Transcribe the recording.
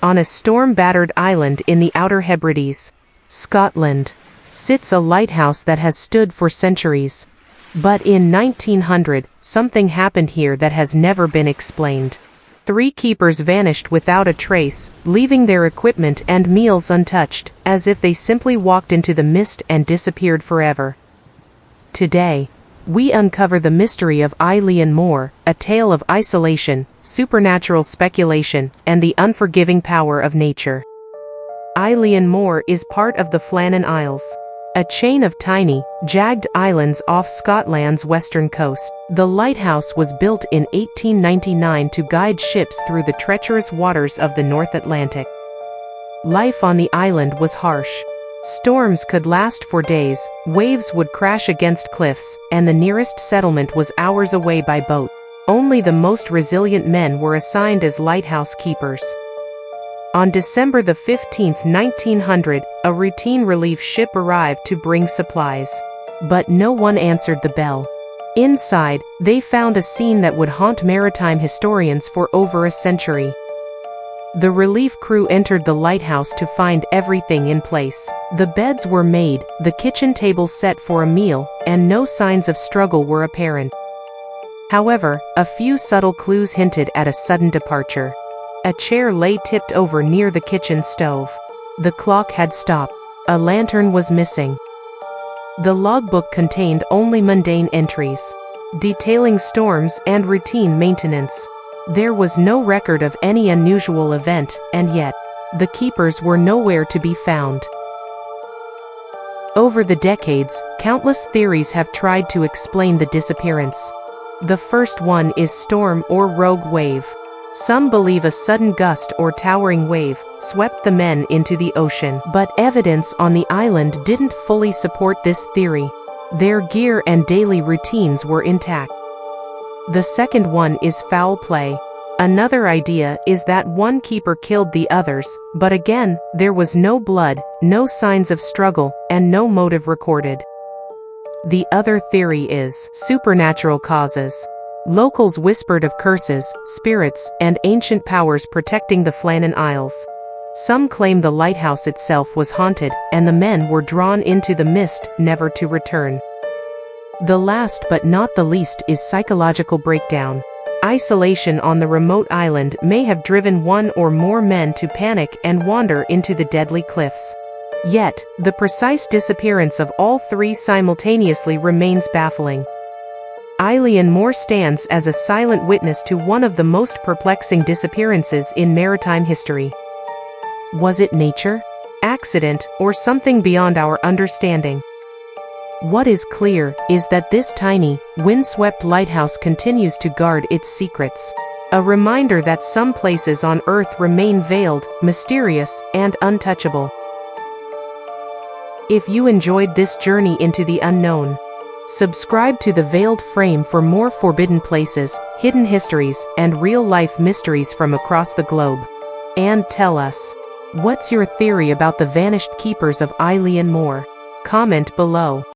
on a storm-battered island in the Outer Hebrides, Scotland, sits a lighthouse that has stood for centuries. But in 1900, something happened here that has never been explained. 3 keepers vanished without a trace, leaving their equipment and meals untouched, as if they simply walked into the mist and disappeared forever. Today, we uncover the mystery of Eilean Mor, a tale of isolation, supernatural speculation, and the unforgiving power of nature. Eilean Mor is part of the Flannan Isles, a chain of tiny, jagged islands off Scotland's western coast. The lighthouse was built in 1899 to guide ships through the treacherous waters of the North Atlantic. Life on the island was harsh. Storms could last for days, waves would crash against cliffs, and the nearest settlement was hours away by boat. Only the most resilient men were assigned as lighthouse keepers. On December 15, 1900, a routine relief ship arrived to bring supplies. But no one answered the bell. Inside, they found a scene that would haunt maritime historians for over a century. The relief crew entered the lighthouse to find everything in place. The beds were made, the kitchen table set for a meal, and no signs of struggle were apparent. However, a few subtle clues hinted at a sudden departure. A chair lay tipped over near the kitchen stove. The clock had stopped. A lantern was missing. The logbook contained only mundane entries, detailing storms and routine maintenance. There was no record of any unusual event, and yet, the keepers were nowhere to be found. Over the decades, countless theories have tried to explain the disappearance. The first one is storm or rogue wave. Some believe a sudden gust or towering wave swept the men into the ocean, but evidence on the island didn't fully support this theory. Their gear and daily routines were intact. The second one is foul play. Another idea is that one keeper killed the others, but again, there was no blood, no signs of struggle, and no motive recorded. The other theory is supernatural causes. Locals whispered of curses, spirits, and ancient powers protecting the Flannan Isles. Some claim the lighthouse itself was haunted, and the men were drawn into the mist, never to return. The last but not the least is psychological breakdown. Isolation on the remote island may have driven one or more men to panic and wander into the deadly cliffs. Yet, the precise disappearance of all 3 simultaneously remains baffling. Eilean Mor stands as a silent witness to one of the most perplexing disappearances in maritime history. Was it nature, accident, or something beyond our understanding? What is clear is that this tiny, windswept lighthouse continues to guard its secrets. A reminder that some places on Earth remain veiled, mysterious, and untouchable. If you enjoyed this journey into the unknown, subscribe to The Veiled Frame for more forbidden places, hidden histories, and real-life mysteries from across the globe. And tell us, what's your theory about the vanished keepers of Eilean Mor? Comment below.